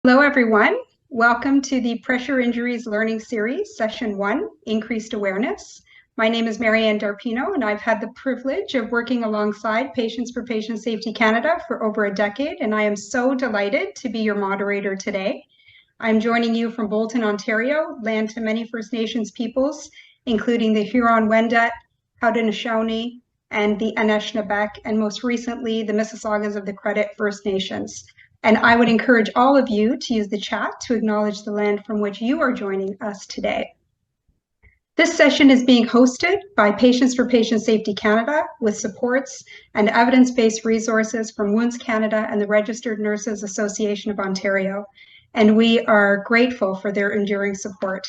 Hello, everyone. Welcome to the Pressure Injuries Learning Series, Session 1, Increased Awareness. My name is Marianne Darpino, and I've had the privilege of working alongside Patients for Patient Safety Canada for over a decade, and I am so delighted to be your moderator today. I'm joining you from Bolton, Ontario, land to many First Nations peoples, including the Huron-Wendat, Haudenosaunee, and the Anishinaabeg, and most recently, the Mississaugas of the Credit First Nations. And I would encourage all of you to use the chat to acknowledge the land from which you are joining us today. This session is being hosted by Patients for Patient Safety Canada with supports and evidence-based resources from Wounds Canada and the Registered Nurses Association of Ontario, and we are grateful for their enduring support.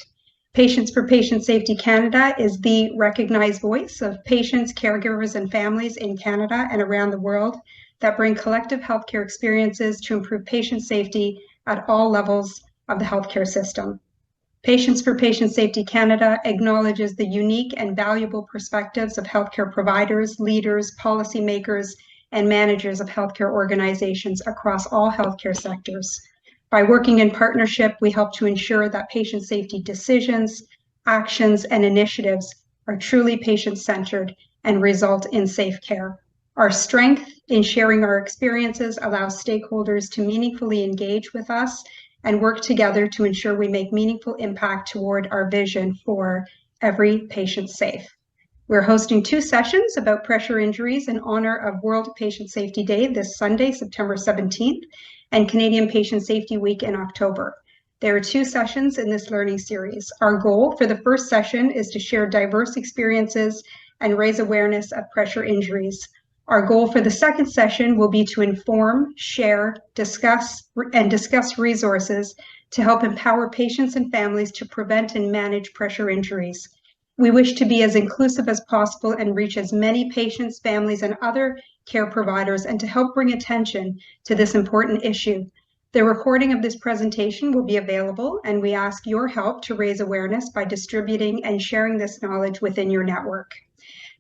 Patients for Patient Safety Canada is the recognized voice of patients, caregivers, and families in Canada and around the world that bring collective healthcare experiences to improve patient safety at all levels of the healthcare system. Patients for Patient Safety Canada acknowledges the unique and valuable perspectives of healthcare providers, leaders, policymakers, and managers of healthcare organizations across all healthcare sectors. By working in partnership, we help to ensure that patient safety decisions, actions, and initiatives are truly patient-centered and result in safe care. Our strength in sharing our experiences allows stakeholders to meaningfully engage with us and work together to ensure we make meaningful impact toward our vision for every patient safe. We're hosting 2 sessions about pressure injuries in honor of World Patient Safety Day this Sunday, September 17th, and Canadian Patient Safety Week in October. There are 2 sessions in this learning series. Our goal for the first session is to share diverse experiences and raise awareness of pressure injuries. Our goal for the second session will be to inform, share, discuss resources to help empower patients and families to prevent and manage pressure injuries. We wish to be as inclusive as possible and reach as many patients, families, and other care providers, and to help bring attention to this important issue. The recording of this presentation will be available, and we ask your help to raise awareness by distributing and sharing this knowledge within your network.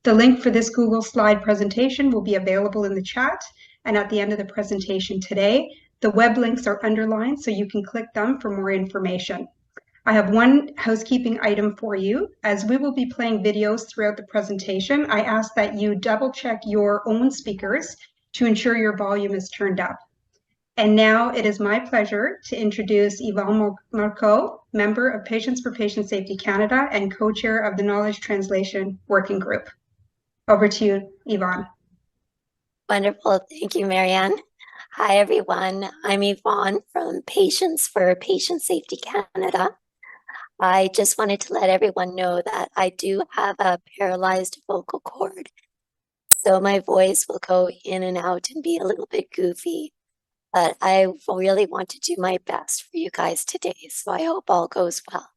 The link for this Google slide presentation will be available in the chat and at the end of the presentation today. The web links are underlined so you can click them for more information. I have one housekeeping item for you. As we will be playing videos throughout the presentation, I ask that you double check your own speakers to ensure your volume is turned up. And now it is my pleasure to introduce Yvonne Marcoux, member of Patients for Patient Safety Canada and co-chair of the Knowledge Translation Working Group. Over to you, Yvonne. Wonderful. Thank you, Marianne. Hi, everyone. I'm Yvonne from Patients for Patient Safety Canada. I just wanted to let everyone know that I do have a paralyzed vocal cord, so my voice will go in and out and be a little bit goofy, but I really want to do my best for you guys today, so I hope all goes well.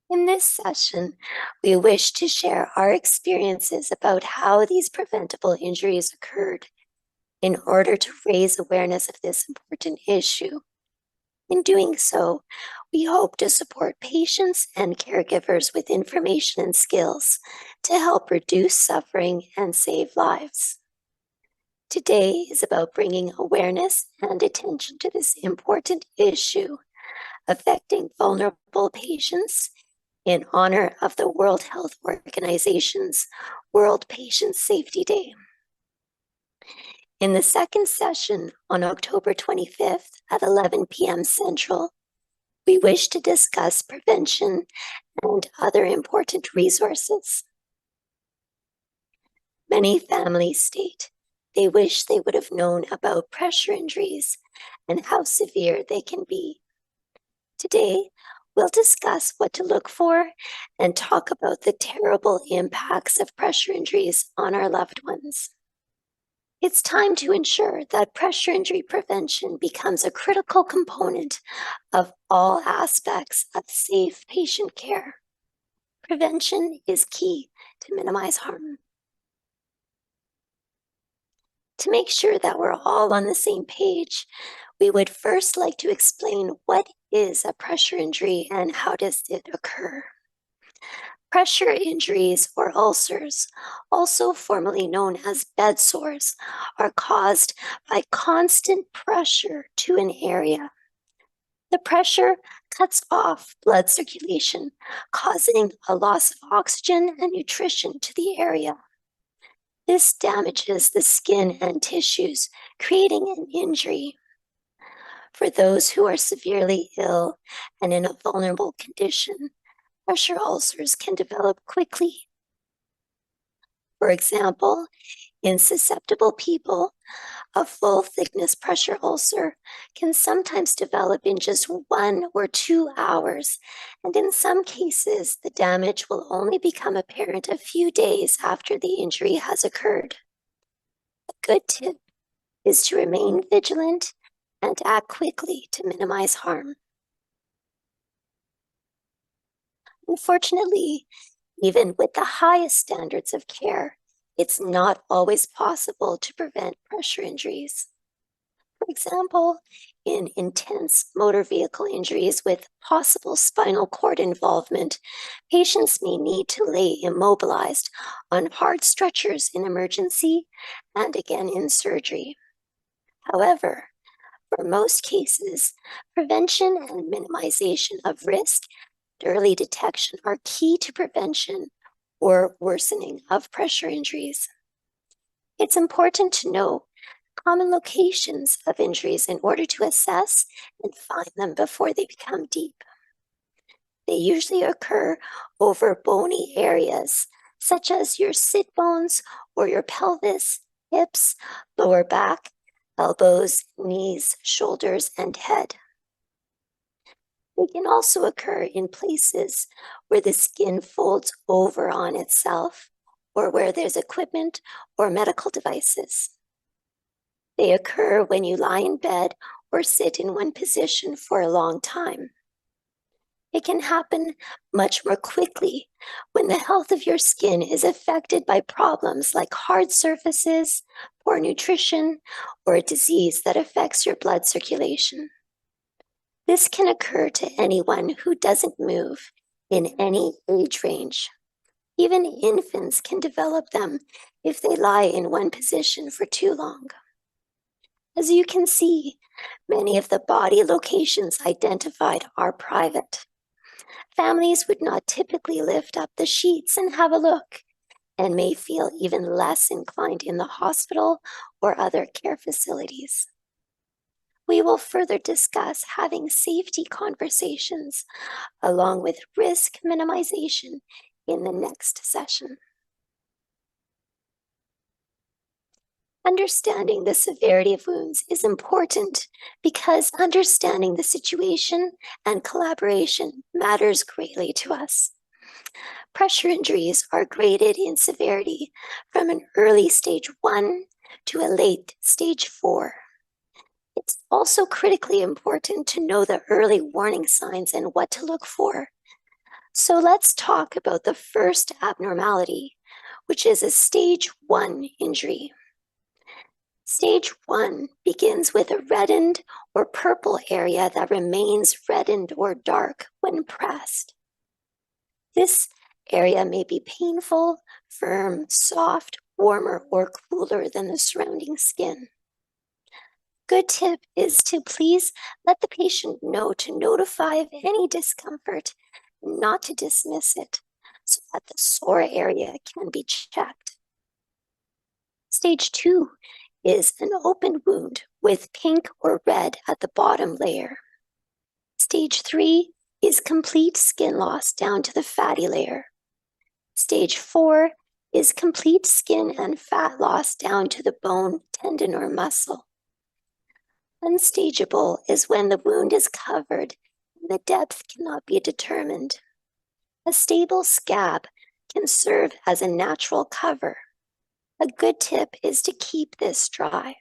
In this session, we wish to share our experiences about how these preventable injuries occurred in order to raise awareness of this important issue. In doing so, we hope to support patients and caregivers with information and skills to help reduce suffering and save lives. Today is about bringing awareness and attention to this important issue affecting vulnerable patients in honor of the World Health Organization's World Patient Safety Day. In the second session on October 25th at 11 p.m. Central, we wish to discuss prevention and other important resources. Many families state they wish they would have known about pressure injuries and how severe they can be. Today, we'll discuss what to look for and talk about the terrible impacts of pressure injuries on our loved ones. It's time to ensure that pressure injury prevention becomes a critical component of all aspects of safe patient care. Prevention is key to minimize harm. To make sure that we're all on the same page, we would first like to explain what is a pressure injury and how does it occur. Pressure injuries or ulcers, also formerly known as bed sores, are caused by constant pressure to an area. The pressure cuts off blood circulation, causing a loss of oxygen and nutrition to the area. This damages the skin and tissues, creating an injury. For those who are severely ill and in a vulnerable condition, pressure ulcers can develop quickly. For example, in susceptible people, a full thickness pressure ulcer can sometimes develop in just 1 or 2 hours, and in some cases, the damage will only become apparent a few days after the injury has occurred. A good tip is to remain vigilant and act quickly to minimize harm. Unfortunately, even with the highest standards of care, it's not always possible to prevent pressure injuries. For example, in intense motor vehicle injuries with possible spinal cord involvement, patients may need to lay immobilized on hard stretchers in emergency and again in surgery. However, for most cases, prevention and minimization of risk and early detection are key to prevention or worsening of pressure injuries. It's important to know common locations of injuries in order to assess and find them before they become deep. They usually occur over bony areas, such as your sit bones or your pelvis, hips, lower back, elbows, knees, shoulders, and head. They can also occur in places where the skin folds over on itself or where there's equipment or medical devices. They occur when you lie in bed or sit in one position for a long time. It can happen much more quickly when the health of your skin is affected by problems like hard surfaces, poor nutrition, or a disease that affects your blood circulation. This can occur to anyone who doesn't move in any age range. Even infants can develop them if they lie in one position for too long. As you can see, many of the body locations identified are private. Families would not typically lift up the sheets and have a look, and may feel even less inclined in the hospital or other care facilities. We will further discuss having safety conversations along with risk minimization in the next session. Understanding the severity of wounds is important because understanding the situation and collaboration matters greatly to us. Pressure injuries are graded in severity from an early stage 1 to a late stage 4. It's also critically important to know the early warning signs and what to look for. So let's talk about the first abnormality, which is a stage 1 injury. Stage 1 begins with a reddened or purple area that remains reddened or dark when pressed. This area may be painful, firm, soft, warmer, or cooler than the surrounding skin. Good tip is to please let the patient know to notify of any discomfort, not to dismiss it, so that the sore area can be checked. Stage 2 is an open wound with pink or red at the bottom layer. Stage 3 is complete skin loss down to the fatty layer. Stage 4 is complete skin and fat loss down to the bone, tendon, or muscle. Unstageable is when the wound is covered and the depth cannot be determined. A stable scab can serve as a natural cover. A good tip is to keep this dry.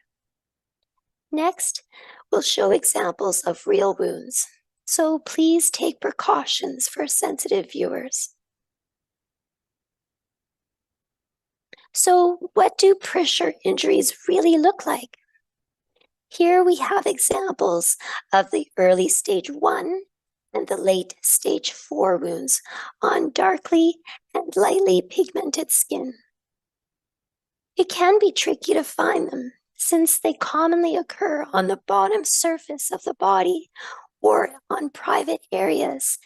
Next, we'll show examples of real wounds, so please take precautions for sensitive viewers. So, what do pressure injuries really look like? Here we have examples of the early stage 1 and the late stage 4 wounds on darkly and lightly pigmented skin. It can be tricky to find them since they commonly occur on the bottom surface of the body or on private areas,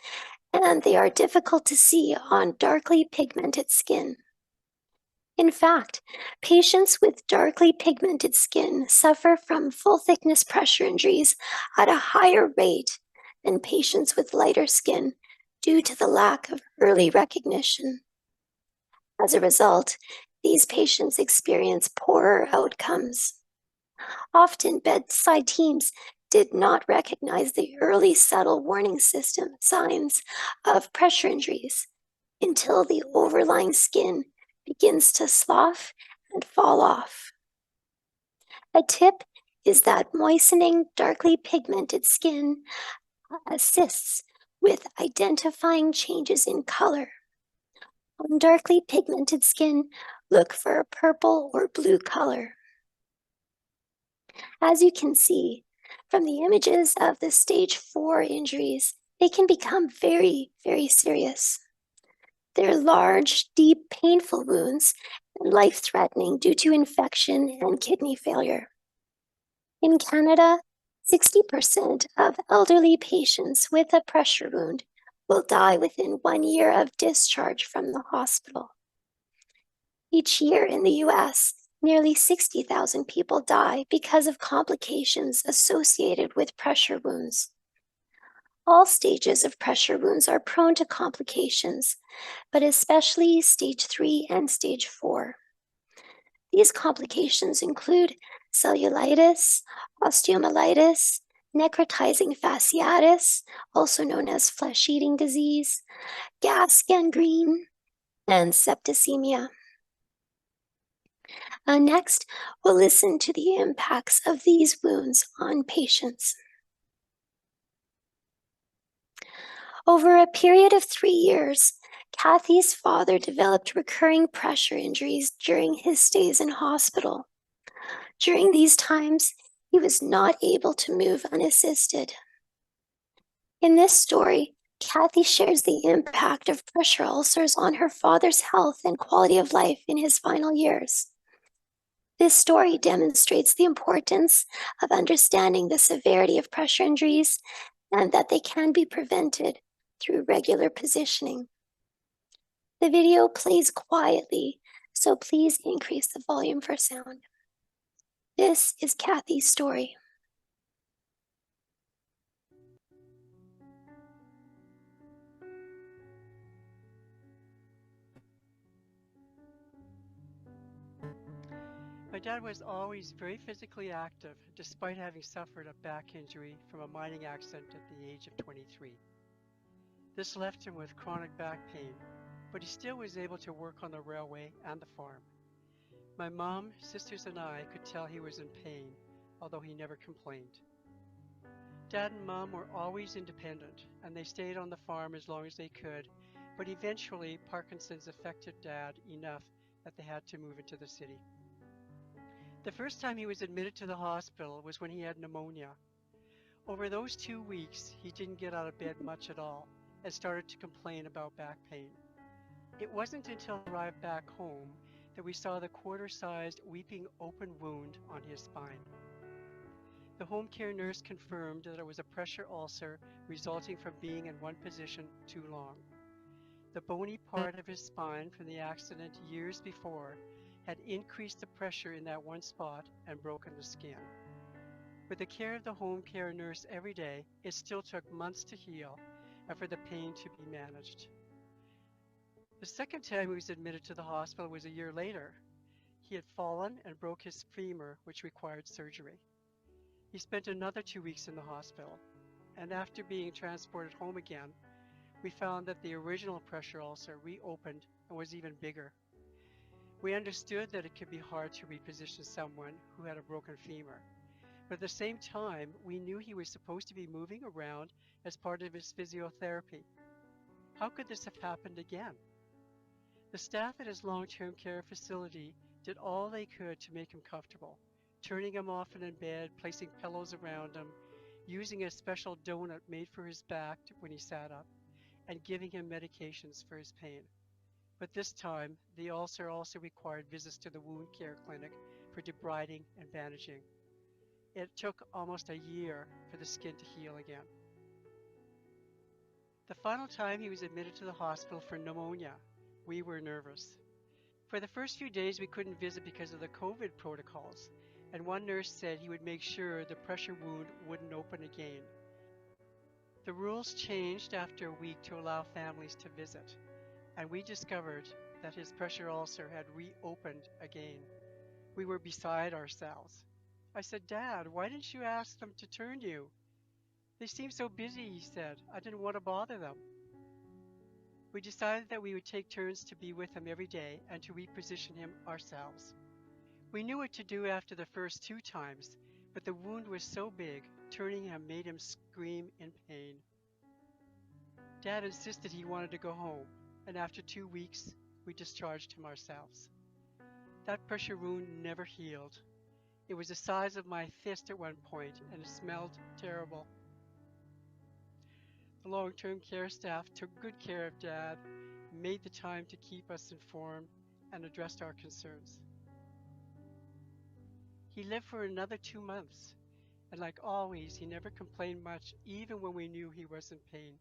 and they are difficult to see on darkly pigmented skin. In fact, patients with darkly pigmented skin suffer from full-thickness pressure injuries at a higher rate than patients with lighter skin due to the lack of early recognition. As a result, these patients experience poorer outcomes. Often, bedside teams did not recognize the early subtle warning system signs of pressure injuries until the overlying skin begins to slough and fall off. A tip is that moistening darkly pigmented skin assists with identifying changes in color. On darkly pigmented skin, look for a purple or blue color. As you can see from the images of the stage 4 injuries, they can become very, very serious. They're large, deep, painful wounds and life-threatening due to infection and kidney failure. In Canada, 60% of elderly patients with a pressure wound will die within 1 year of discharge from the hospital. Each year in the US, nearly 60,000 people die because of complications associated with pressure wounds. All stages of pressure wounds are prone to complications, but especially stage 3 and stage 4. These complications include cellulitis, osteomyelitis, necrotizing fasciitis, also known as flesh-eating disease, gas gangrene, and septicemia. Next, we'll listen to the impacts of these wounds on patients. Over a period of 3 years, Kathy's father developed recurring pressure injuries during his stays in hospital. During these times, he was not able to move unassisted. In this story, Kathy shares the impact of pressure ulcers on her father's health and quality of life in his final years. This story demonstrates the importance of understanding the severity of pressure injuries and that they can be prevented through regular positioning. The video plays quietly, so please increase the volume for sound. This is Kathy's story. My dad was always very physically active, despite having suffered a back injury from a mining accident at the age of 23. This left him with chronic back pain, but he still was able to work on the railway and the farm. My mom, sisters, and I could tell he was in pain, although he never complained. Dad and Mom were always independent, and they stayed on the farm as long as they could, but eventually Parkinson's affected Dad enough that they had to move into the city. The first time he was admitted to the hospital was when he had pneumonia. Over those 2 weeks, he didn't get out of bed much at all and started to complain about back pain. It wasn't until he arrived back home that we saw the quarter-sized weeping open wound on his spine. The home care nurse confirmed that it was a pressure ulcer resulting from being in one position too long. The bony part of his spine from the accident years before had increased the pressure in that one spot and broken the skin. With the care of the home care nurse every day, it still took months to heal and for the pain to be managed. The second time he was admitted to the hospital was a year later. He had fallen and broke his femur, which required surgery. He spent another 2 weeks in the hospital, and after being transported home again, we found that the original pressure ulcer reopened and was even bigger. We understood that it could be hard to reposition someone who had a broken femur, but at the same time, we knew he was supposed to be moving around as part of his physiotherapy. How could this have happened again? The staff at his long-term care facility did all they could to make him comfortable, turning him often in bed, placing pillows around him, using a special donut made for his back when he sat up, and giving him medications for his pain. But this time, the ulcer also required visits to the wound care clinic for debriding and bandaging. It took almost a year for the skin to heal again. The final time he was admitted to the hospital for pneumonia, we were nervous. For the first few days, we couldn't visit because of the COVID protocols, and one nurse said he would make sure the pressure wound wouldn't open again. The rules changed after a week to allow families to visit, and we discovered that his pressure ulcer had reopened again. We were beside ourselves. I said, "Dad, why didn't you ask them to turn you?" "They seem so busy," he said. "I didn't want to bother them." We decided that we would take turns to be with him every day and to reposition him ourselves. We knew what to do after the first 2 times, but the wound was so big, turning him made him scream in pain. Dad insisted he wanted to go home, and after 2 weeks, we discharged him ourselves. That pressure wound never healed. It was the size of my fist at one point, and it smelled terrible. The long-term care staff took good care of Dad, made the time to keep us informed, and addressed our concerns. He lived for another 2 months, and like always, he never complained much, even when we knew he was in pain.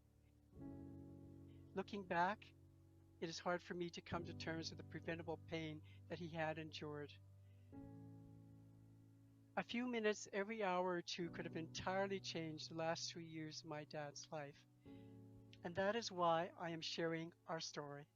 Looking back, it is hard for me to come to terms with the preventable pain that he had endured. A few minutes every hour or two could have entirely changed the last 3 years of my dad's life. And that is why I am sharing our story.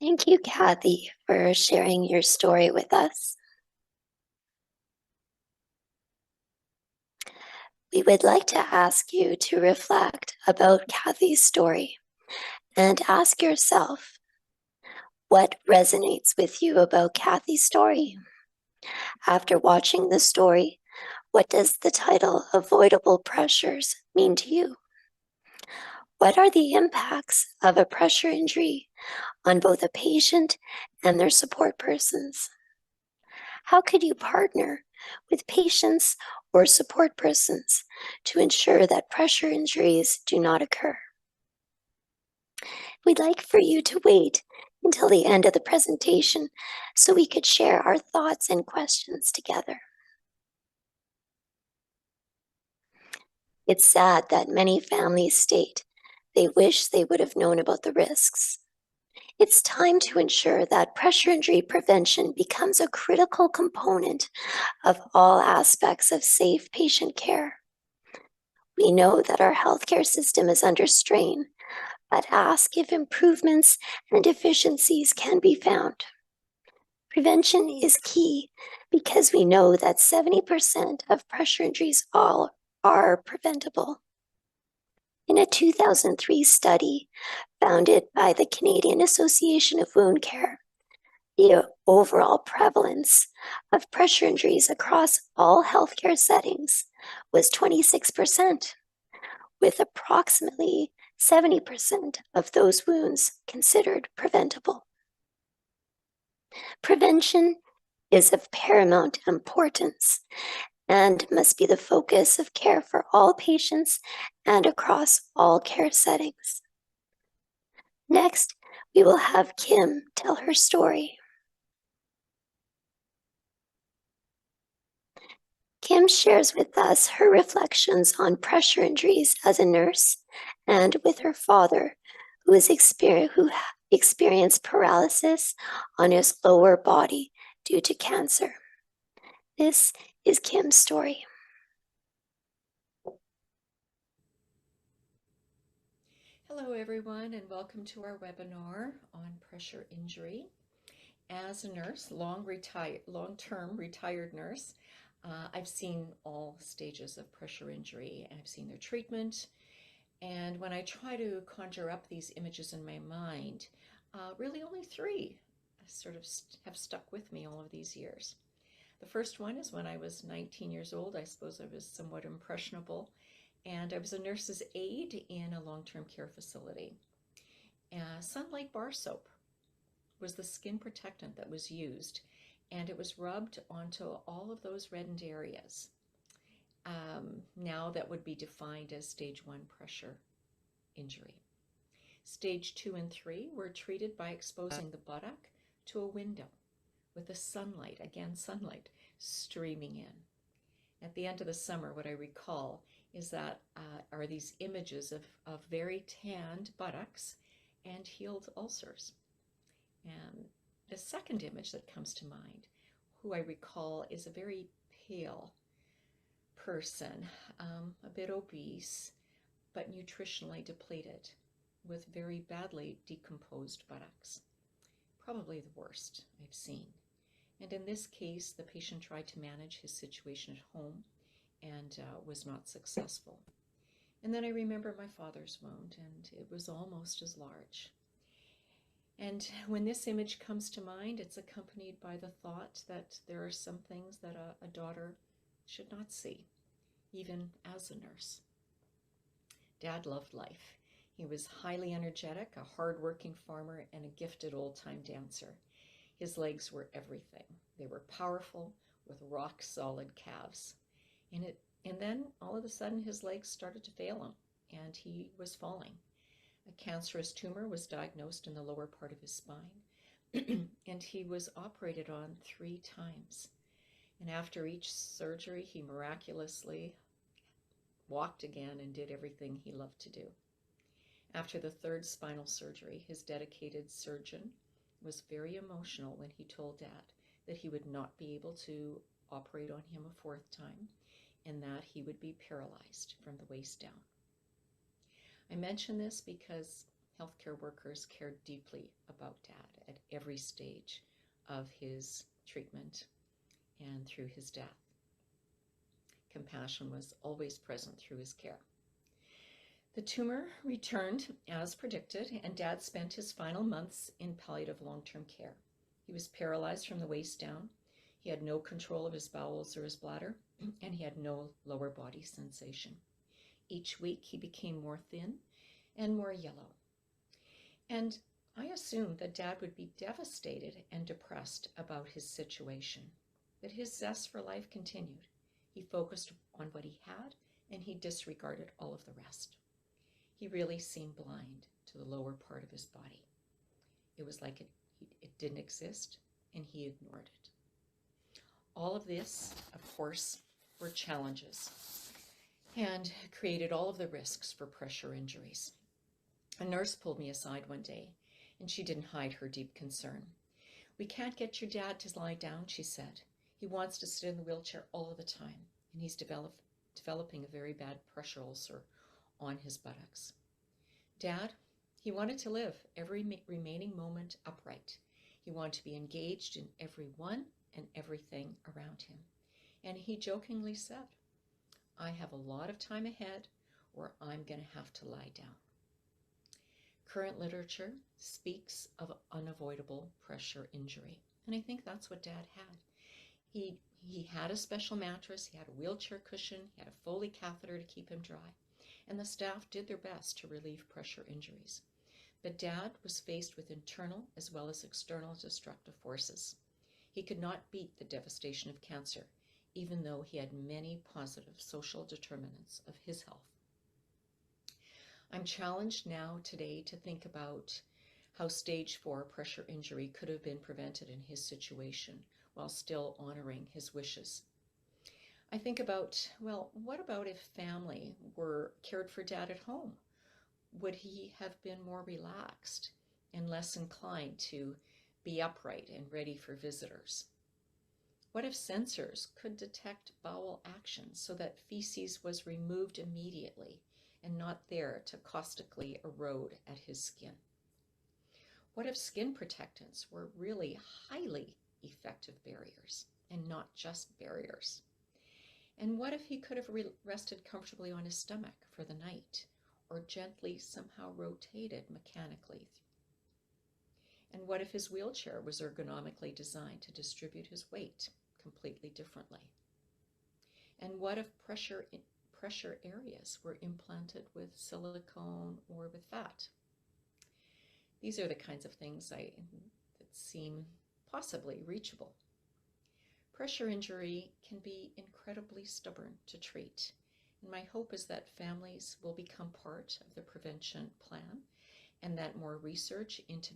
Thank you, Kathy, for sharing your story with us. We would like to ask you to reflect about Kathy's story and ask yourself, what resonates with you about Kathy's story? After watching the story, what does the title Avoidable Pressures mean to you? What are the impacts of a pressure injury on both a patient and their support persons? How could you partner with patients or support persons to ensure that pressure injuries do not occur? We'd like for you to wait until the end of the presentation so we could share our thoughts and questions together. It's sad that many families state they wish they would have known about the risks. It's time to ensure that pressure injury prevention becomes a critical component of all aspects of safe patient care. We know that our healthcare system is under strain, but ask if improvements and efficiencies can be found. Prevention is key because we know that 70% of pressure injuries are preventable. In a 2003 study founded by the Canadian Association of Wound Care, the overall prevalence of pressure injuries across all healthcare settings was 26%, with approximately 70% of those wounds considered preventable. Prevention is of paramount importance and must be the focus of care for all patients and across all care settings. Next, we will have Kim tell her story. Kim shares with us her reflections on pressure injuries as a nurse and with her father, who experienced paralysis on his lower body due to cancer. This is Kim's story. Hello everyone, and welcome to our webinar on pressure injury. As a nurse, long-term retired nurse, I've seen all stages of pressure injury, and I've seen their treatment. And when I try to conjure up these images in my mind, really only 3 sort of have stuck with me all of these years. The first one is when I was 19 years old. I suppose I was somewhat impressionable, and I was a nurse's aide in a long-term care facility. Sunlight bar soap was the skin protectant that was used, and it was rubbed onto all of those reddened areas. now that would be defined as stage 1 pressure injury. Stage 2 and 3 were treated by exposing the buttock to a window with the sunlight, again sunlight, streaming in. At the end of the summer, what I recall is that are these images of very tanned buttocks and healed ulcers. And the second image that comes to mind, who I recall, is a very pale person, a bit obese, but nutritionally depleted, with very badly decomposed buttocks. Probably the worst I've seen. And in this case, the patient tried to manage his situation at home and was not successful. And then I remember my father's wound, and it was almost as large. And when this image comes to mind, it's accompanied by the thought that there are some things that a daughter should not see, even as a nurse. Dad loved life. He was highly energetic, a hard-working farmer, and a gifted old-time dancer. His legs were everything. They were powerful, with rock-solid calves. And then, all of a sudden, his legs started to fail him, and he was falling. A cancerous tumor was diagnosed in the lower part of his spine, and he was operated on 3 times. And after each surgery, he miraculously walked again and did everything he loved to do. After the 3rd spinal surgery, his dedicated surgeon was very emotional when he told Dad that he would not be able to operate on him a 4th time and that he would be paralyzed from the waist down. I mention this because healthcare workers cared deeply about Dad at every stage of his treatment and through his death. Compassion was always present through his care. The tumor returned as predicted, and Dad spent his final months in palliative long-term care. He was paralyzed from the waist down. He had no control of his bowels or his bladder, and he had no lower body sensation. Each week he became more thin and more yellow. And I assumed that Dad would be devastated and depressed about his situation, but his zest for life continued. He focused on what he had, and he disregarded all of the rest. He really seemed blind to the lower part of his body. It was like it didn't exist, and he ignored it. All of this, of course, were challenges and created all of the risks for pressure injuries. A nurse pulled me aside one day, and she didn't hide her deep concern. "We can't get your dad to lie down," she said. "He wants to sit in the wheelchair all the time, and he's developing a very bad pressure ulcer on his buttocks." Dad, he wanted to live every remaining moment upright. He wanted to be engaged in everyone and everything around him. And he jokingly said, "I have a lot of time ahead where I'm going to have to lie down." Current literature speaks of unavoidable pressure injury, and I think that's what Dad had. He had a special mattress, he had a wheelchair cushion, he had a Foley catheter to keep him dry, and the staff did their best to relieve pressure injuries. But Dad was faced with internal as well as external destructive forces. He could not beat the devastation of cancer, even though he had many positive social determinants of his health. I'm challenged now today to think about how stage 4 pressure injury could have been prevented in his situation while still honoring his wishes. I think about, well, what about if family were cared for Dad at home? Would he have been more relaxed and less inclined to be upright and ready for visitors? What if sensors could detect bowel actions so that feces was removed immediately and not there to caustically erode at his skin? What if skin protectants were really highly effective barriers and not just barriers? And what if he could have rested comfortably on his stomach for the night, or gently somehow rotated mechanically? And what if his wheelchair was ergonomically designed to distribute his weight completely differently? And what if pressure areas were implanted with silicone or with fat? These are the kinds of things that seem possibly reachable. Pressure injury can be incredibly stubborn to treat, and my hope is that families will become part of the prevention plan and that more research into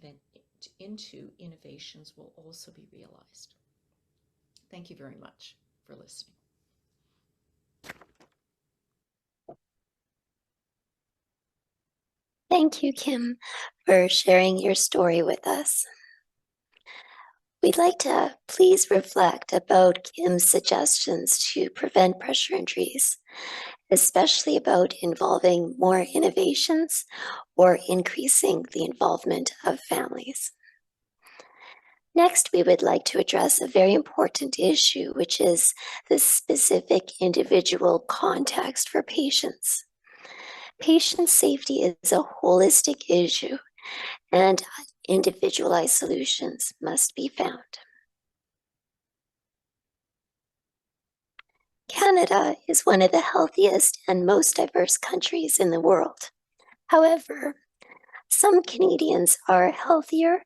innovations will also be realized. Thank you very much for listening. Thank you, Kim, for sharing your story with us. We'd like to please reflect about Kim's suggestions to prevent pressure injuries, especially about involving more innovations or increasing the involvement of families. Next, we would like to address a very important issue, which is the specific individual context for patients. Patient safety is a holistic issue, and individualized solutions must be found. Canada is one of the healthiest and most diverse countries in the world. However, some Canadians are healthier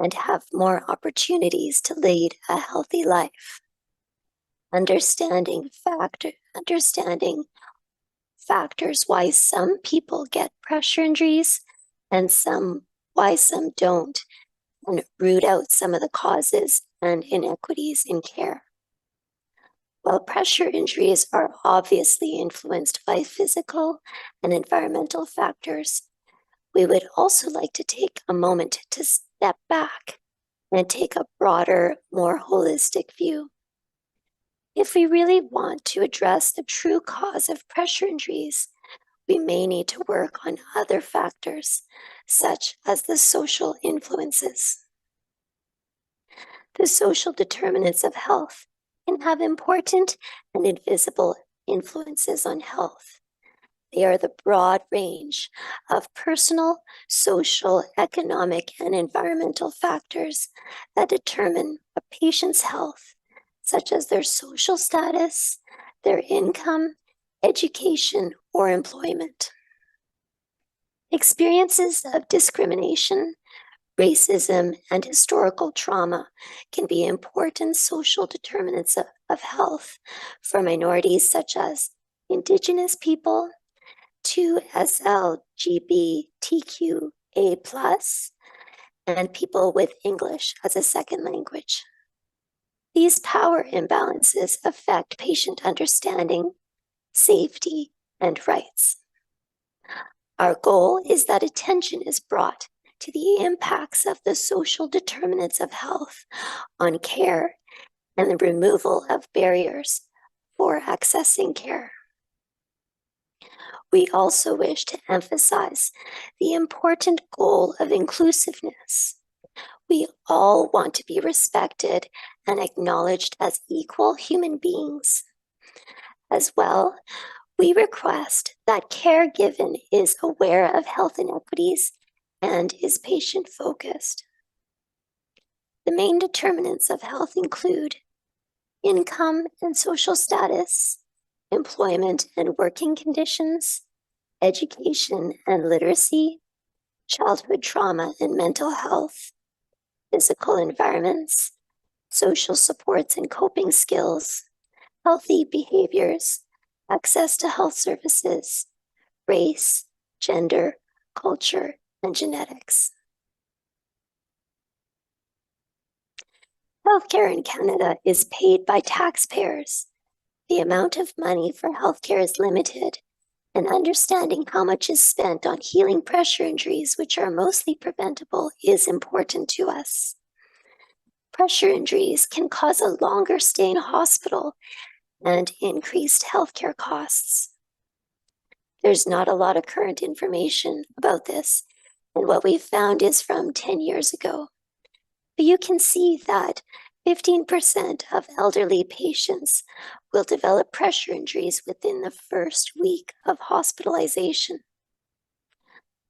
and have more opportunities to lead a healthy life. Understanding factors why some people get pressure injuries and why some don't, and root out some of the causes and inequities in care. While pressure injuries are obviously influenced by physical and environmental factors, we would also like to take a moment to step back and take a broader, more holistic view. If we really want to address the true cause of pressure injuries, we may need to work on other factors, such as the social influences. The social determinants of health can have important and invisible influences on health. They are the broad range of personal, social, economic, and environmental factors that determine a patient's health, such as their social status, their income, education, or employment. Experiences of discrimination, racism, and historical trauma can be important social determinants of health for minorities such as Indigenous people, to LGBTQA+, and people with English as a second language. These power imbalances affect patient understanding, safety, and rights. Our goal is that attention is brought to the impacts of the social determinants of health on care and the removal of barriers for accessing care. We also wish to emphasize the important goal of inclusiveness. We all want to be respected and acknowledged as equal human beings. As well, we request that care given is aware of health inequities and is patient-focused. The main determinants of health include income and social status, employment and working conditions, education and literacy, childhood trauma and mental health, physical environments, social supports and coping skills, healthy behaviors, access to health services, race, gender, culture, and genetics. Healthcare in Canada is paid by taxpayers. The amount of money for healthcare is limited, and understanding how much is spent on healing pressure injuries, which are mostly preventable, is important to us. Pressure injuries can cause a longer stay in hospital and increased healthcare costs. There's not a lot of current information about this, and what we found is from 10 years ago. But you can see that 15% of elderly patients will develop pressure injuries within the first week of hospitalization.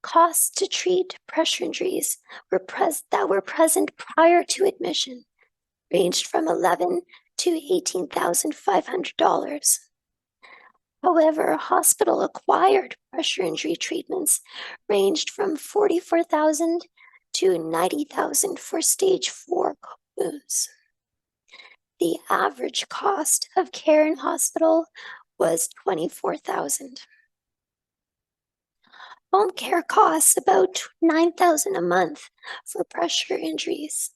Costs to treat pressure injuries that were present prior to admission ranged from $11,000 to $18,500. However, hospital-acquired pressure injury treatments ranged from $44,000 to $90,000 for stage 4 wounds. the average cost of care in hospital was $24,000. Home care costs about $9,000 a month for pressure injuries.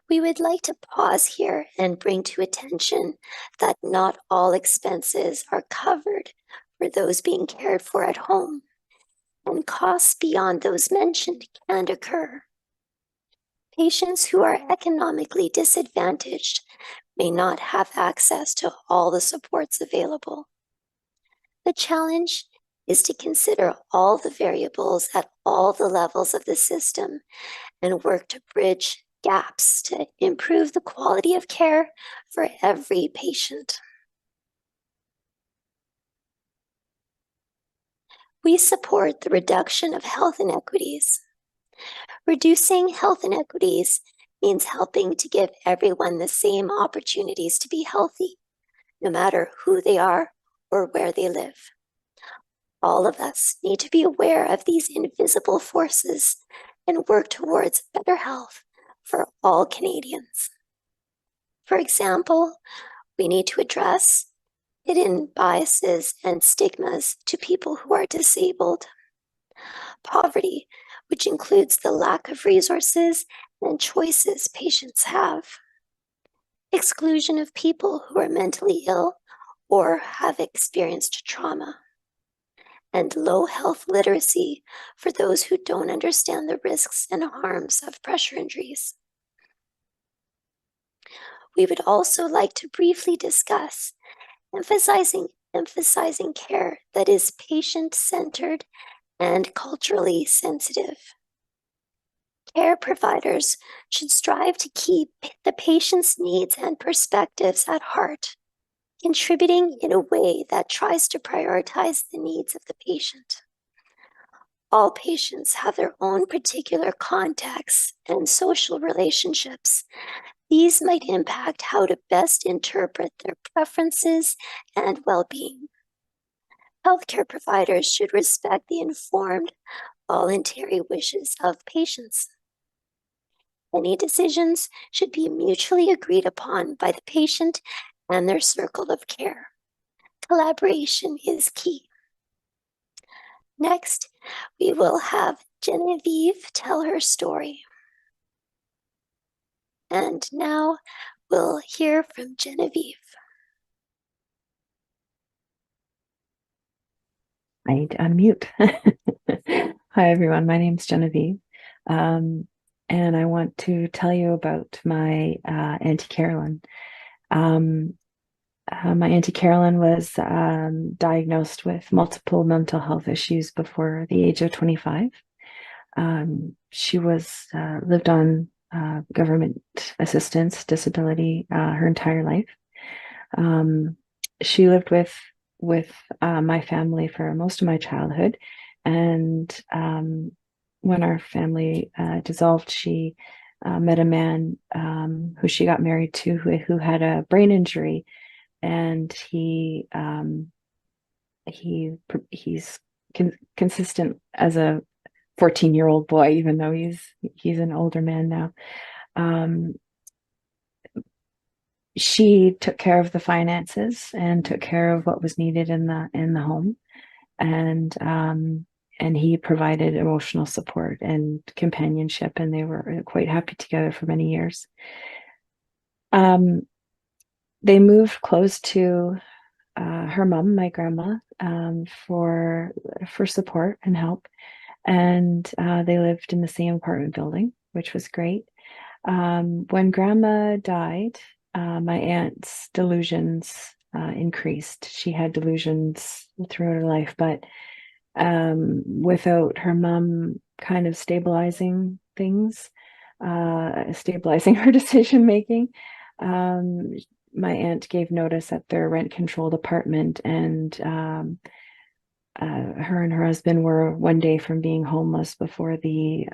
We would like to pause here and bring to attention that not all expenses are covered for those being cared for at home, and costs beyond those mentioned can occur. Patients who are economically disadvantaged may not have access to all the supports available. The challenge is to consider all the variables at all the levels of the system and work to bridge gaps to improve the quality of care for every patient. We support the reduction of health inequities. Reducing health inequities means helping to give everyone the same opportunities to be healthy, no matter who they are or where they live. All of us need to be aware of these invisible forces and work towards better health for all Canadians. For example, we need to address hidden biases and stigmas to people who are disabled. Poverty, which includes the lack of resources and choices patients have. Exclusion of people who are mentally ill or have experienced trauma. And low health literacy for those who don't understand the risks and harms of pressure injuries. We would also like to briefly discuss emphasizing care that is patient-centered and culturally sensitive. Care providers should strive to keep the patient's needs and perspectives at heart, contributing in a way that tries to prioritize the needs of the patient. All patients have their own particular contexts and social relationships. These might impact how to best interpret their preferences and well-being. Healthcare providers should respect the informed, voluntary wishes of patients. Any decisions should be mutually agreed upon by the patient and their circle of care. Collaboration is key. Next, we will have Genevieve tell her story. And now we'll hear from Genevieve. I'd unmute. Hi, everyone. My name's Genevieve. And I want to tell you about my Auntie Carolyn. My Auntie Carolyn was diagnosed with multiple mental health issues before the age of 25. She was lived on government assistance, disability, her entire life. She lived with my family for most of my childhood, and when our family dissolved, she met a man who she got married to who had a brain injury, and he's consistent as a 14-year-old boy, even though he's an older man now. She took care of the finances and took care of what was needed in the home, and he provided emotional support and companionship, and they were quite happy together for many years. They moved close to her mom, my grandma, for support and help, and they lived in the same apartment building, which was great. When grandma died, my aunt's delusions increased. She had delusions throughout her life, but without her mom kind of stabilizing things, stabilizing her decision making, my aunt gave notice at their rent-controlled apartment, and her and her husband were one day from being homeless before the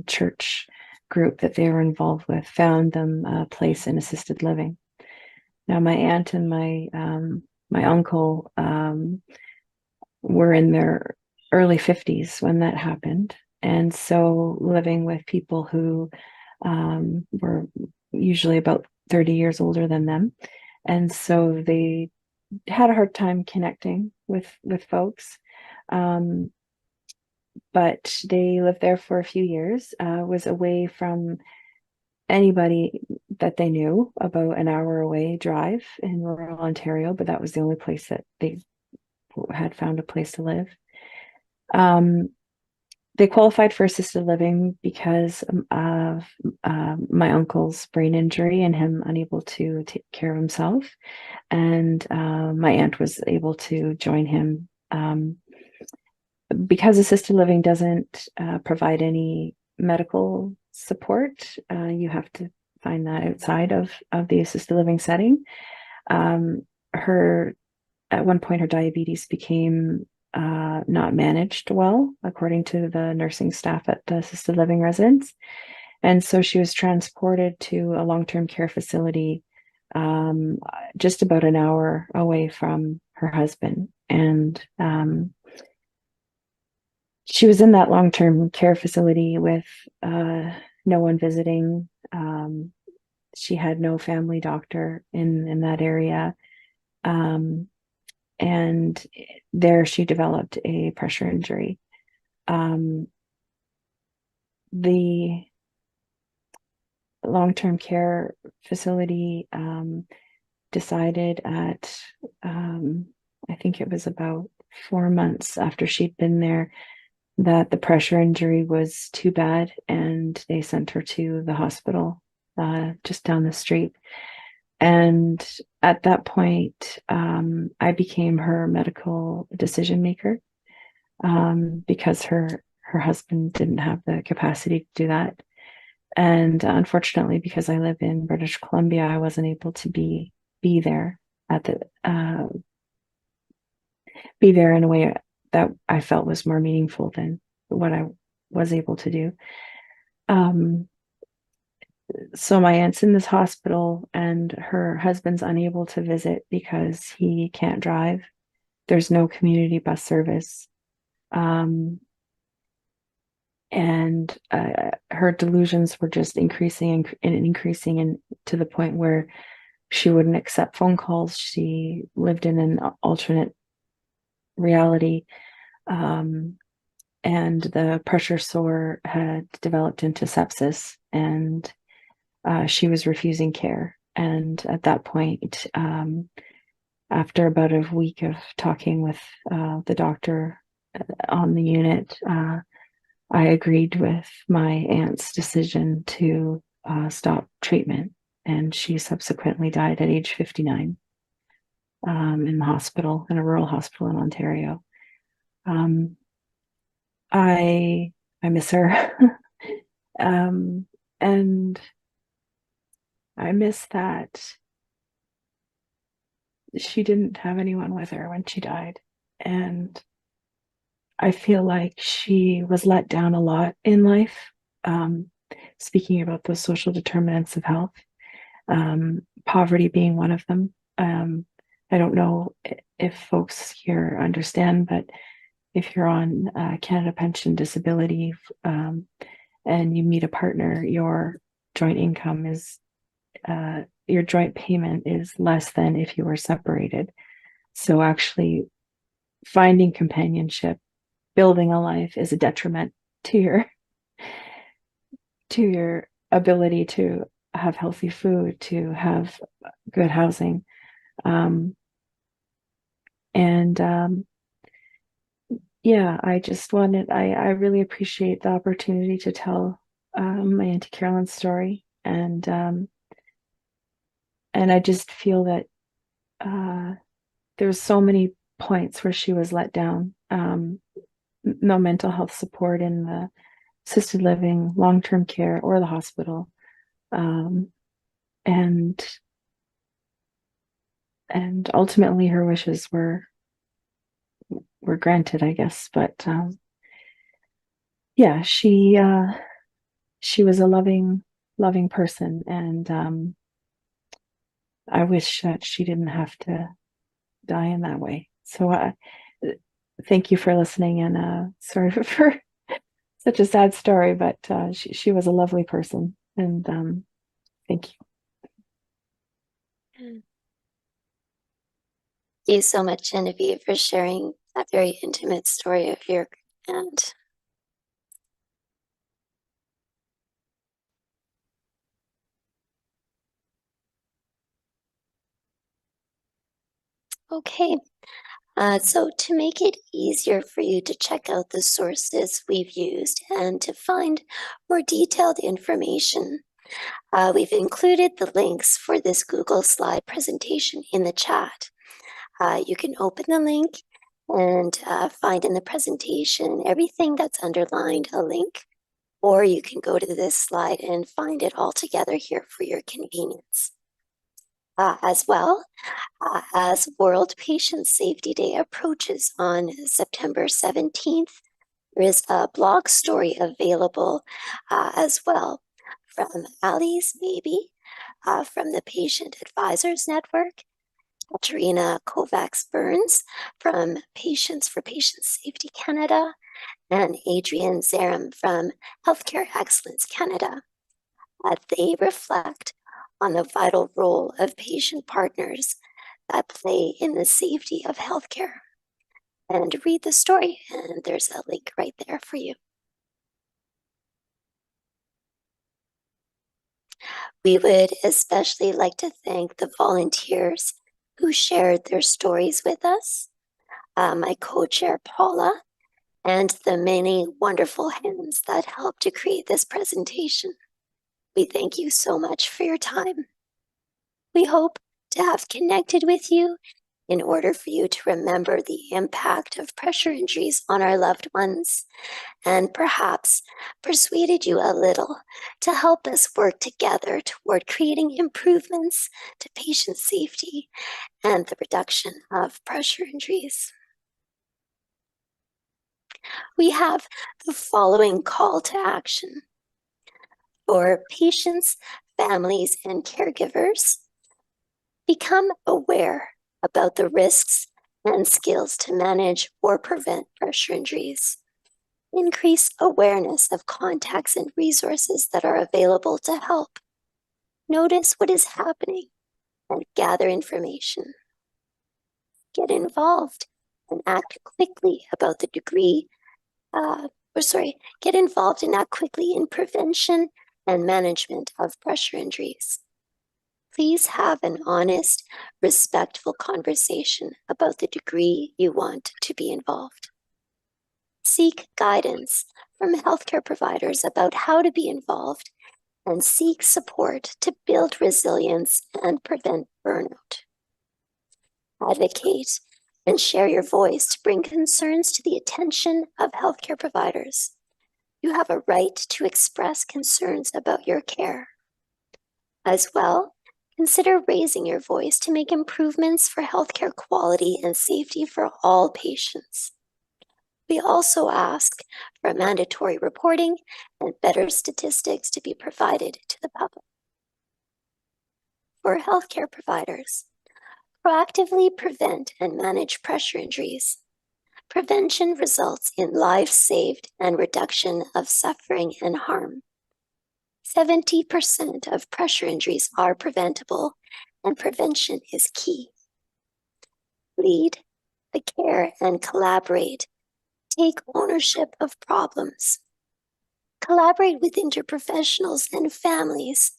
church group that they were involved with found them a place in assisted living. Now, my aunt and my uncle were in their early 50s when that happened, and so living with people who were usually about 30 years older than them. And so they had a hard time connecting with folks. But they lived there for a few years, was away from anybody that they knew, about an hour away drive in rural Ontario, but that was the only place that they had found a place to live. They qualified for assisted living because of my uncle's brain injury and him unable to take care of himself. And my aunt was able to join him. Because assisted living doesn't provide any medical support, you have to find that outside of the assisted living setting. At one point, her diabetes became not managed well, according to the nursing staff at the assisted living residence. And so she was transported to a long-term care facility just about an hour away from her husband. And she was in that long-term care facility with no one visiting. She had no family doctor in that area. And there she developed a pressure injury. The long-term care facility decided at, I think it was about 4 months after she'd been there, that the pressure injury was too bad, and they sent her to the hospital just down the street. And at that point, I became her medical decision maker because her husband didn't have the capacity to do that. And unfortunately, because I live in British Columbia, I wasn't able to be there at the be there in a way that I felt was more meaningful than what I was able to do. So my aunt's in this hospital and her husband's unable to visit because he can't drive. There's no community bus service. And her delusions were just increasing and increasing, and to the point where she wouldn't accept phone calls. She lived in an alternate reality. And the pressure sore had developed into sepsis, and she was refusing care. And at that point, after about a week of talking with the doctor on the unit, I agreed with my aunt's decision to stop treatment, and she subsequently died at age 59 in the hospital, in a rural hospital in Ontario. I miss her, and I miss that she didn't have anyone with her when she died, and I feel like she was let down a lot in life. Speaking about those social determinants of health, poverty being one of them. I don't know if folks here understand, but if you're on Canada Pension Disability and you meet a partner, your joint income is, your joint payment is less than if you were separated. So actually finding companionship, building a life is a detriment to your ability to have healthy food, to have good housing. Yeah, I just wanted, I really appreciate the opportunity to tell my Auntie Carolyn's story. And I just feel that there's so many points where she was let down. No mental health support in the assisted living, long-term care, or the hospital. And ultimately her wishes were granted, I guess. But yeah, she was a loving person, and I wish that she didn't have to die in that way. So thank you for listening, and sorry for such a sad story, but she was a lovely person, and thank you. Thank you so much, Genevieve, for sharing that very intimate story of your aunt. Okay, so to make it easier for you to check out the sources we've used and to find more detailed information, we've included the links for this Google slide presentation in the chat. You can open the link and find in the presentation everything that's underlined a link, or you can go to this slide and find it all together here for your convenience. As well, as World Patient Safety Day approaches on September 17th, there is a blog story available as well from Alice Maybe from the Patient Advisors Network, Katerina Kovacs Burns from Patients for Patient Safety Canada, and Adrian Zaram from Healthcare Excellence Canada. They reflect on the vital role of patient partners that play in the safety of healthcare. And read the story, and there's a link right there for you. We would especially like to thank the volunteers who shared their stories with us, my co-chair Paula, and the many wonderful hands that helped to create this presentation. We thank you so much for your time. We hope to have connected with you in order for you to remember the impact of pressure injuries on our loved ones, and perhaps persuaded you a little to help us work together toward creating improvements to patient safety and the reduction of pressure injuries. We have the following call to action. For patients, families, and caregivers, become aware about the risks and skills to manage or prevent pressure injuries. Increase awareness of contacts and resources that are available to help. Notice what is happening and gather information. Get involved and act quickly about the degree, get involved and act quickly in prevention and management of pressure injuries. Please have an honest, respectful conversation about the degree you want to be involved. Seek guidance from healthcare providers about how to be involved, and seek support to build resilience and prevent burnout. Advocate and share your voice to bring concerns to the attention of healthcare providers. You have a right to express concerns about your care. As well, consider raising your voice to make improvements for healthcare quality and safety for all patients. We also ask for mandatory reporting and better statistics to be provided to the public. For healthcare providers, proactively prevent and manage pressure injuries. Prevention results in lives saved and reduction of suffering and harm. 70% of pressure injuries are preventable, and prevention is key. Lead the care and collaborate. Take ownership of problems. Collaborate with interprofessionals and families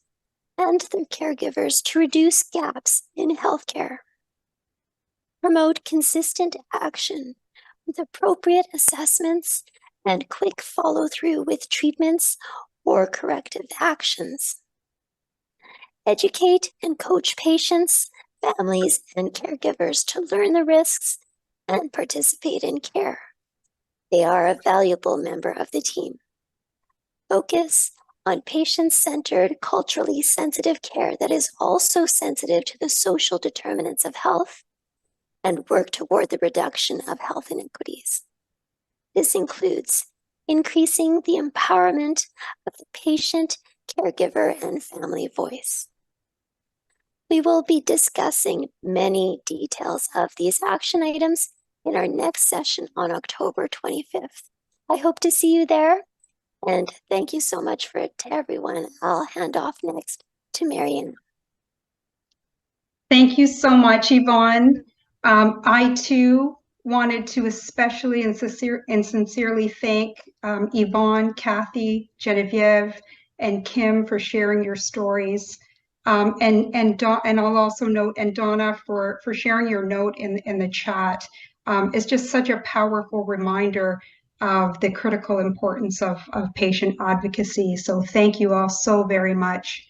and their caregivers to reduce gaps in healthcare. Promote consistent action with appropriate assessments and quick follow-through with treatments or corrective actions. Educate and coach patients, families, and caregivers to learn the risks and participate in care. They are a valuable member of the team. Focus on patient-centered, culturally sensitive care that is also sensitive to the social determinants of health, and work toward the reduction of health inequities. This includes increasing the empowerment of the patient, caregiver, and family voice. We will be discussing many details of these action items in our next session on October 25th. I hope to see you there, and thank you so much to everyone. I'll hand off next to Marianne. Thank you so much, Yvonne. I too wanted to especially and sincerely thank Yvonne, Kathy, Genevieve, and Kim for sharing your stories. And I'll also note, and Donna for sharing your note in the chat. It's just such a powerful reminder of the critical importance of patient advocacy. So thank you all so very much.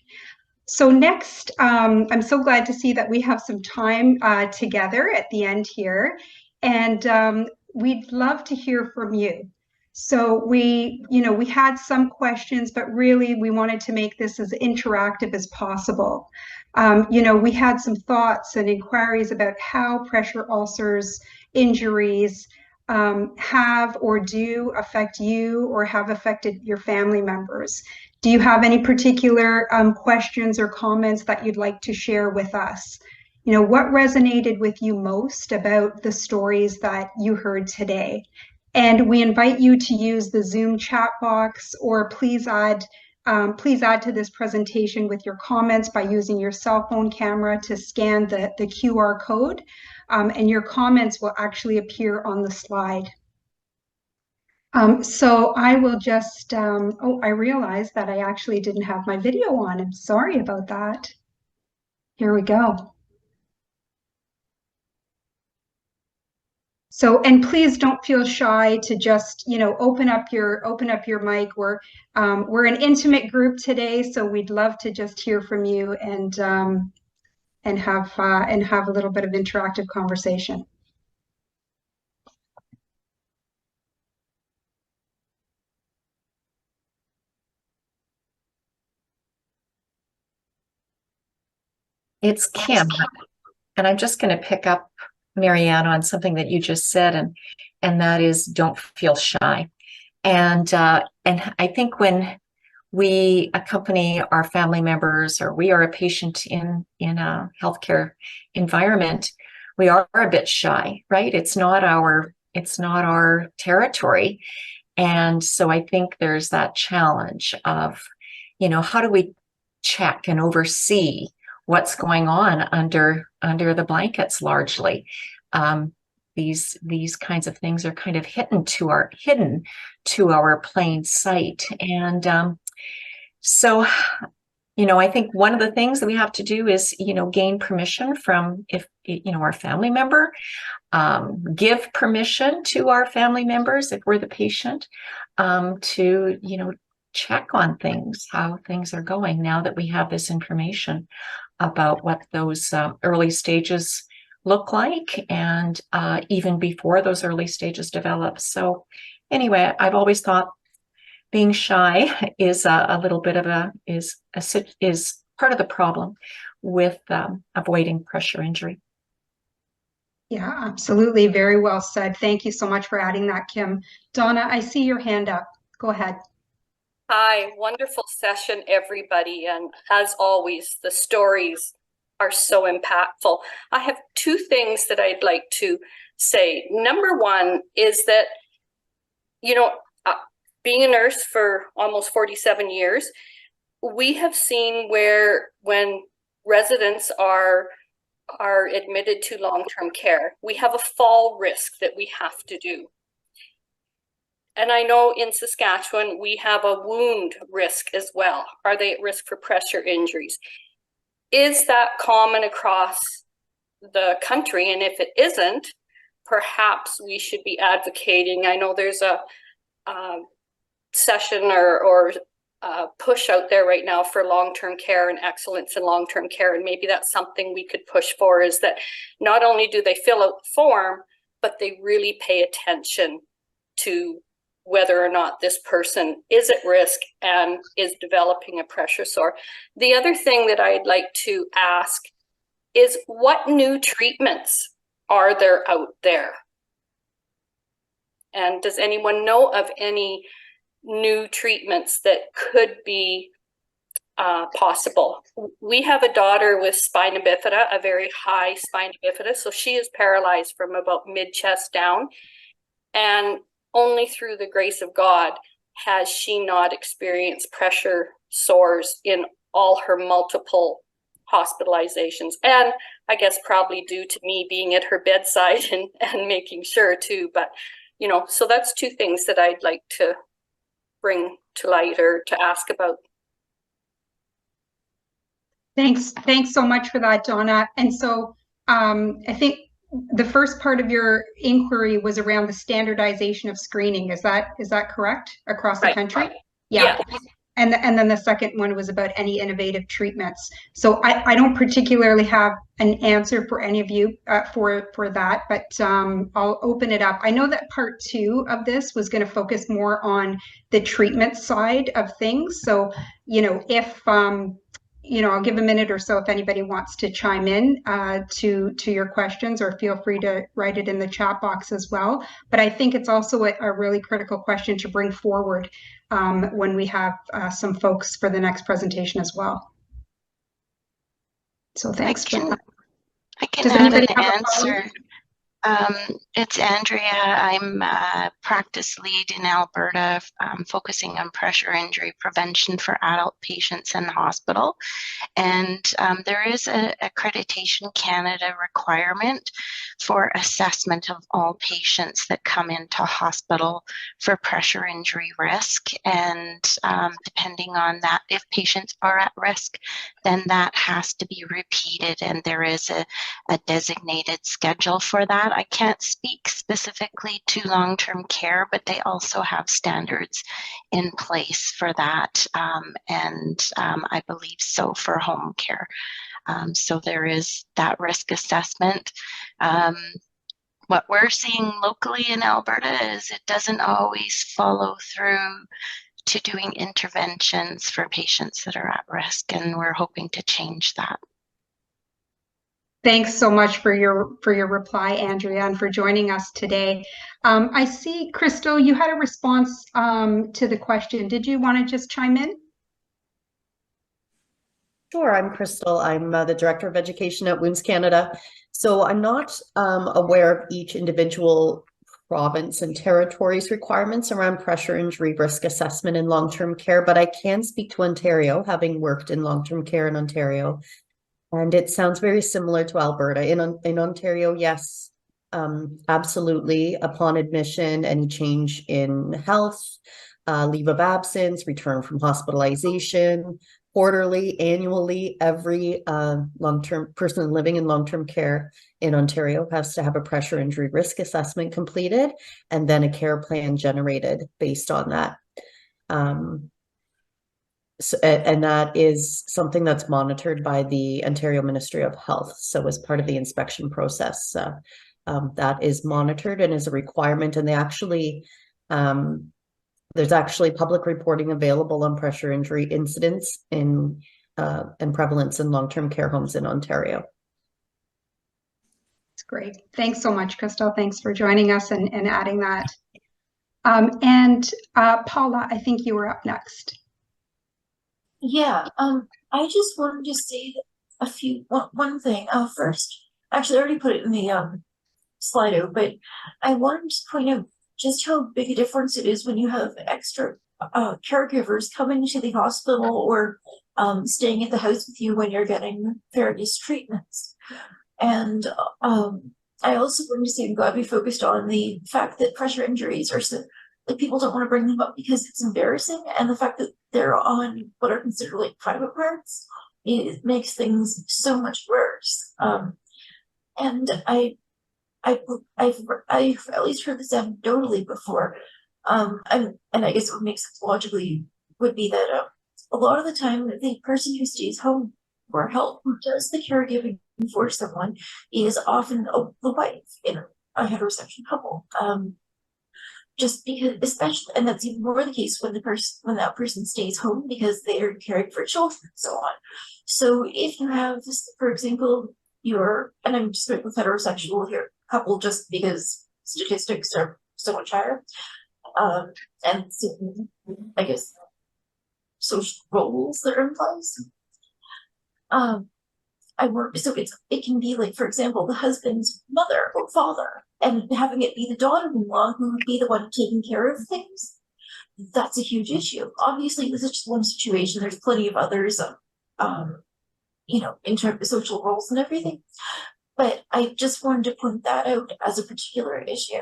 So next, I'm so glad to see that we have some time together at the end here, and we'd love to hear from you. So we had some questions, but really we wanted to make this as interactive as possible. We had some thoughts and inquiries about how pressure ulcers, injuries have or do affect you or have affected your family members. Do you have any particular questions or comments that you'd like to share with us? What resonated with you most about the stories that you heard today? And we invite you to use the Zoom chat box, or please add to this presentation with your comments by using your cell phone camera to scan the QR code, and your comments will actually appear on the slide. So I will just, I realized that I actually didn't have my video on. I'm sorry about that. Here we go. So, and please don't feel shy to just, open up your mic. We're an intimate group today, so we'd love to just hear from you and have a little bit of interactive conversation. It's Kim, and I'm just going to pick up, Marianne, on something that you just said, and that is don't feel shy. And I think when we accompany our family members, or we are a patient in a healthcare environment, we are a bit shy, right? It's not our territory. And so I think there's that challenge of, how do we check and oversee what's going on under the blankets largely. These kinds of things are kind of hidden to our plain sight. And so, I think one of the things that we have to do is, gain permission from our family member, give permission to our family members if we're the patient, to, check on things, how things are going now that we have this information about what those early stages look like, and even before those early stages develop. So anyway, I've always thought being shy is a little bit of is part of the problem with avoiding pressure injury. Yeah, absolutely. Very well said. Thank you so much for adding that, Kim. Donna, I see your hand up. Go ahead. Hi, wonderful session, everybody. And as always, the stories are so impactful. I have two things that I'd like to say. Number one is that, being a nurse for almost 47 years, we have seen where when residents are admitted to long-term care, we have a fall risk that we have to do. And I know in Saskatchewan, we have a wound risk as well. Are they at risk for pressure injuries? Is that common across the country? And if it isn't, perhaps we should be advocating. I know there's a session or push out there right now for long-term care and excellence in long-term care. And maybe that's something we could push for, is that not only do they fill out the form, but they really pay attention to whether or not this person is at risk and is developing a pressure sore. The other thing that I'd like to ask is, what new treatments are there out there? And does anyone know of any new treatments that could be possible? We have a daughter with spina bifida, a very high spina bifida. So she is paralyzed from about mid-chest down. And only through the grace of God has she not experienced pressure sores in all her multiple hospitalizations. And I guess probably due to me being at her bedside and making sure too. But, you know, so that's two things that I'd like to bring to light or to ask about. Thanks so much for that, Donna. And so I think the first part of your inquiry was around the standardization of screening. Is that correct across the country? Yeah. And then the second one was about any innovative treatments. So I don't particularly have an answer for any of you for that, but I'll open it up. I know that part 2 of this was going to focus more on the treatment side of things. So, you know, if you know, I'll give a minute or so if anybody wants to chime in to your questions, or feel free to write it in the chat box as well. But I think it's also a really critical question to bring forward when we have some folks for the next presentation as well. So thanks. I can Does add anybody an have a follow-up? answer. It's Andrea. I'm a practice lead in Alberta, focusing on pressure injury prevention for adult patients in the hospital. And there is an Accreditation Canada requirement for assessment of all patients that come into hospital for pressure injury risk. And depending on that, if patients are at risk, then that has to be repeated. And there is a designated schedule for that. I can't speak specifically to long-term care, but they also have standards in place for that, and I believe so for home care. So there is that risk assessment. What we're seeing locally in Alberta is it doesn't always follow through to doing interventions for patients that are at risk, and we're hoping to change that. Thanks so much for your reply, Andrea, and for joining us today. I see, Crystal, you had a response to the question. Did you want to just chime in? Sure, I'm Crystal. I'm the Director of Education at Wounds Canada. So I'm not aware of each individual province and territory's requirements around pressure injury risk assessment in long-term care, but I can speak to Ontario, having worked in long-term care in Ontario. And it sounds very similar to Alberta. In Ontario, yes, absolutely. Upon admission, any change in health, leave of absence, return from hospitalization, quarterly, annually, every long-term person living in long-term care in Ontario has to have a pressure injury risk assessment completed, and then a care plan generated based on that. So, and that is something that's monitored by the Ontario Ministry of Health. So as part of the inspection process, that is monitored and is a requirement. And they actually, there's actually public reporting available on pressure injury incidents and prevalence in long-term care homes in Ontario. That's great. Thanks so much, Crystal. Thanks for joining us and adding that. And Paula, I think you were up next. Yeah, I just wanted to say one thing. First, actually, I already put it in the Slido, but I wanted to point out just how big a difference it is when you have extra caregivers coming to the hospital or staying at the house with you when you're getting various treatments. And I also wanted to say we've got to be focused on the fact that pressure injuries are so like people don't want to bring them up because it's embarrassing, and the fact that they're on what are considered like private parts, it makes things so much worse. And I've at least heard this anecdotally before, and I guess what makes it logically would be that a lot of the time the person who stays home for help, who does the caregiving for someone, is often the wife in a heterosexual couple. Just because, especially, and that's even more the case when that person stays home because they are caring for children and so on. So if you have, for example, and I'm just going with heterosexual here, couple just because statistics are so much higher, and so, I guess social roles that are in place. So it can be like, for example, the husband's mother or father, and having it be the daughter-in-law who would be the one taking care of things. That's a huge issue. Obviously, this is just one situation. There's plenty of others. in terms of social roles and everything. But I just wanted to point that out as a particular issue.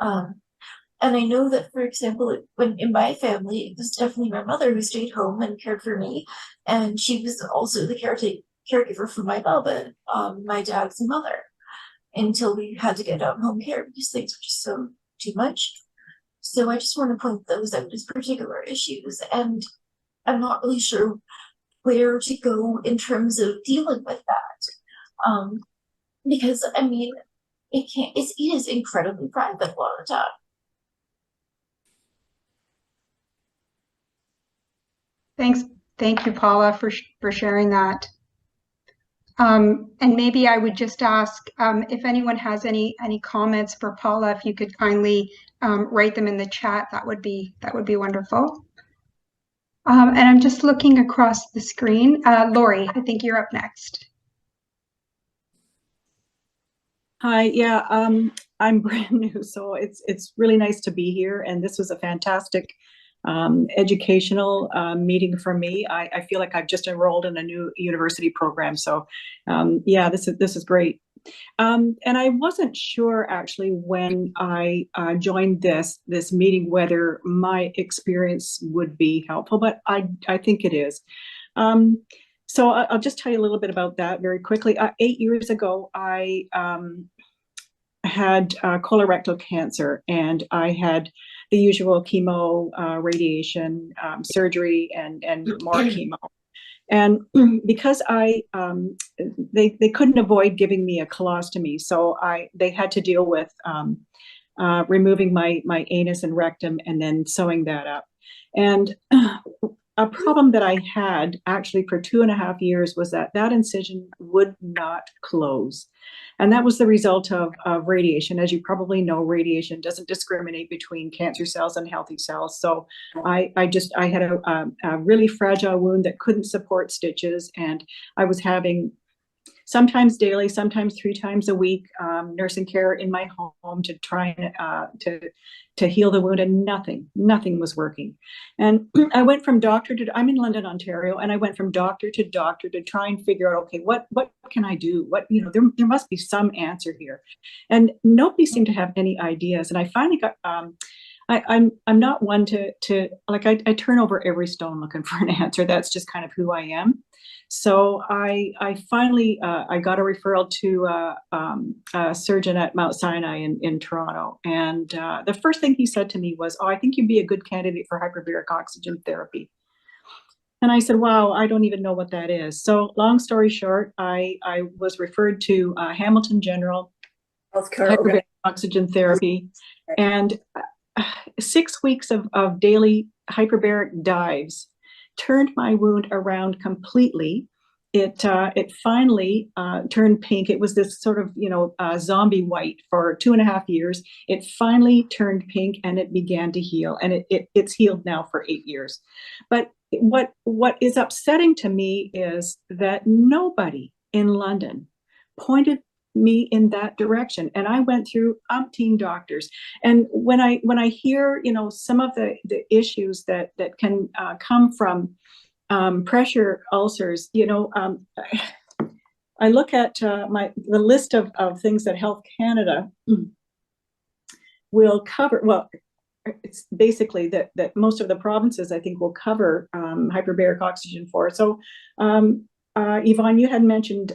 And I know that, for example, when in my family, it was definitely my mother who stayed home and cared for me. And she was also the caregiver for my Baba, my dad's mother, until we had to get home care because things were just so too much. So I just want to point those out as particular issues. And I'm not really sure where to go in terms of dealing with that. Because I mean, it is incredibly private a lot of the time. Thank you, Paula, for sharing that. And maybe I would just ask if anyone has any comments for Paula, if you could kindly write them in the chat, that would be wonderful. And I'm just looking across the screen. Lori, I think you're up next. Hi, yeah, I'm brand new, so it's really nice to be here, and this was a fantastic educational meeting for me. I feel like I've just enrolled in a new university program, so yeah, this is great. And I wasn't sure actually when I joined this meeting whether my experience would be helpful, but I think it is. So I'll just tell you a little bit about that very quickly. 8 years ago, I had colorectal cancer, and I had the usual chemo, radiation, surgery, and more chemo. And because they couldn't avoid giving me a colostomy, so they had to deal with removing my anus and rectum and then sewing that up. And a problem that I had actually for 2.5 years was that incision would not close. And that was the result of radiation. As you probably know, radiation doesn't discriminate between cancer cells and healthy cells. So I had a really fragile wound that couldn't support stitches. And I was having sometimes daily, sometimes 3 times a week, nursing care in my home to try to heal the wound, and nothing was working. And I went from doctor to, I'm in London, Ontario, and I went from doctor to doctor to try and figure out, okay, what can I do? There must be some answer here. And nobody seemed to have any ideas. And I finally got, I'm not one to like, I turn over every stone looking for an answer. That's just kind of who I am. So I finally I got a referral to a surgeon at Mount Sinai in Toronto, and the first thing he said to me was, "Oh, I think you'd be a good candidate for hyperbaric oxygen therapy." And I said, "Wow, I don't even know what that is." So long story short, I was referred to Hamilton General hyperbaric oxygen therapy, and 6 weeks of daily hyperbaric dives turned my wound around completely. It finally turned pink. It was this sort of, zombie white for 2.5 years. It finally turned pink and it began to heal, and it's healed now for 8 years. But what is upsetting to me is that nobody in London pointed me in that direction, and I went through umpteen doctors. And when I hear some of the issues that can come from pressure ulcers, I look at the list of things that Health Canada will cover. Well, it's basically that most of the provinces, I think, will cover hyperbaric oxygen for. So Yvonne, you had mentioned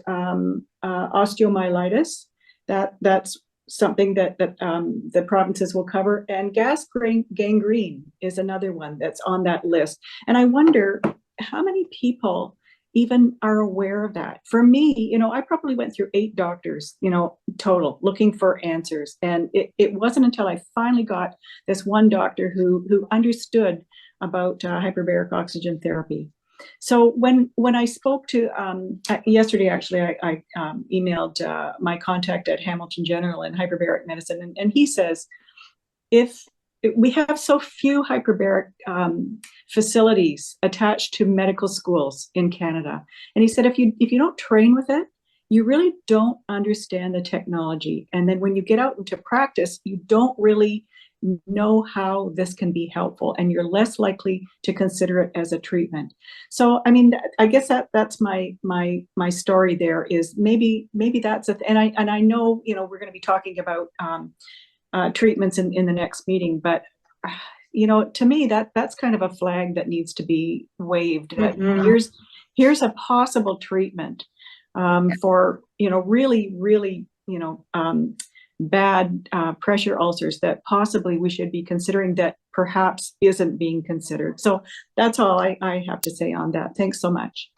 osteomyelitis. That's something that the provinces will cover, and gas gangrene is another one that's on that list. And I wonder how many people even are aware of that. For me, I probably went through 8 doctors, total, looking for answers. And it wasn't until I finally got this one doctor who understood about hyperbaric oxygen therapy. So when I spoke to, yesterday, actually, I emailed my contact at Hamilton General in hyperbaric medicine, and he says, if we have so few hyperbaric facilities attached to medical schools in Canada, and he said, if you don't train with it, you really don't understand the technology. And then when you get out into practice, you don't really know how this can be helpful, and you're less likely to consider it as a treatment. So, I mean, I guess that's my story there is maybe that's and I know, you know, we're going to be talking about treatments in the next meeting, but you know, to me, that's kind of a flag that needs to be waved. That here's a possible treatment for, you know, really, you know, bad pressure ulcers that possibly we should be considering that perhaps isn't being considered. So that's all I have to say on that. Thanks so much.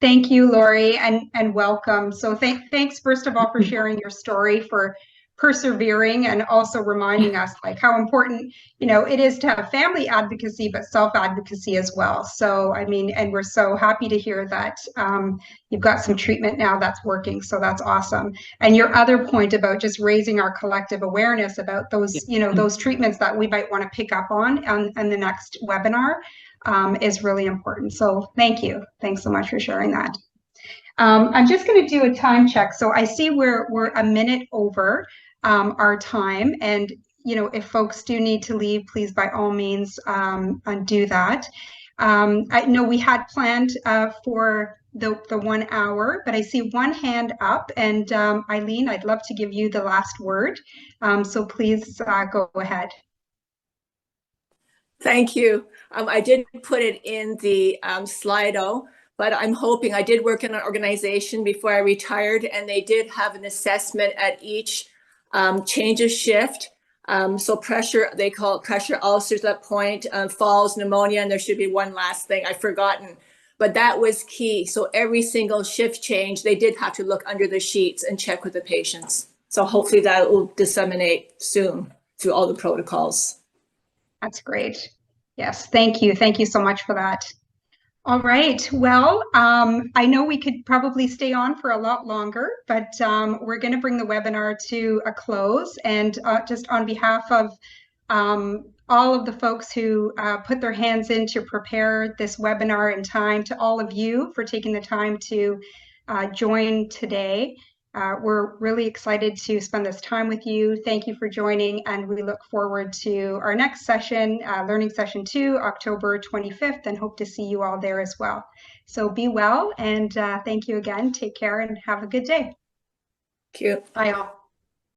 Thank you, Lori, and welcome. So thanks first of all for sharing your story, for persevering, and also reminding us like how important, you know, it is to have family advocacy, but self-advocacy as well. So, I mean, and we're so happy to hear that you've got some treatment now that's working. So that's awesome. And your other point about just raising our collective awareness about those, you know, those treatments that we might want to pick up on the next webinar is really important. So thank you. Thanks so much for sharing that. I'm just going to do a time check. So I see we're a minute over our time, and you know, if folks do need to leave, please by all means do that. I know we had planned for the 1 hour, but I see one hand up, and Eileen, I'd love to give you the last word. So please go ahead. Thank you. I did put it in the Slido, but I'm hoping, I did work in an organization before I retired, and they did have an assessment at each change of shift. So pressure, they call it pressure ulcers at point, falls, pneumonia, and there should be one last thing I've forgotten, but that was key. So every single shift change, they did have to look under the sheets and check with the patients. So hopefully that will disseminate soon through all the protocols. That's great. Yes, thank you. Thank you so much for that. All right. Well, I know we could probably stay on for a lot longer, but we're going to bring the webinar to a close. And just on behalf of all of the folks who put their hands in to prepare this webinar in time, to all of you for taking the time to join today. We're really excited to spend this time with you. Thank you for joining, and we look forward to our next session, Learning Session 2, October 25th, and hope to see you all there as well. So be well, and thank you again. Take care and have a good day. Thank you. Bye all.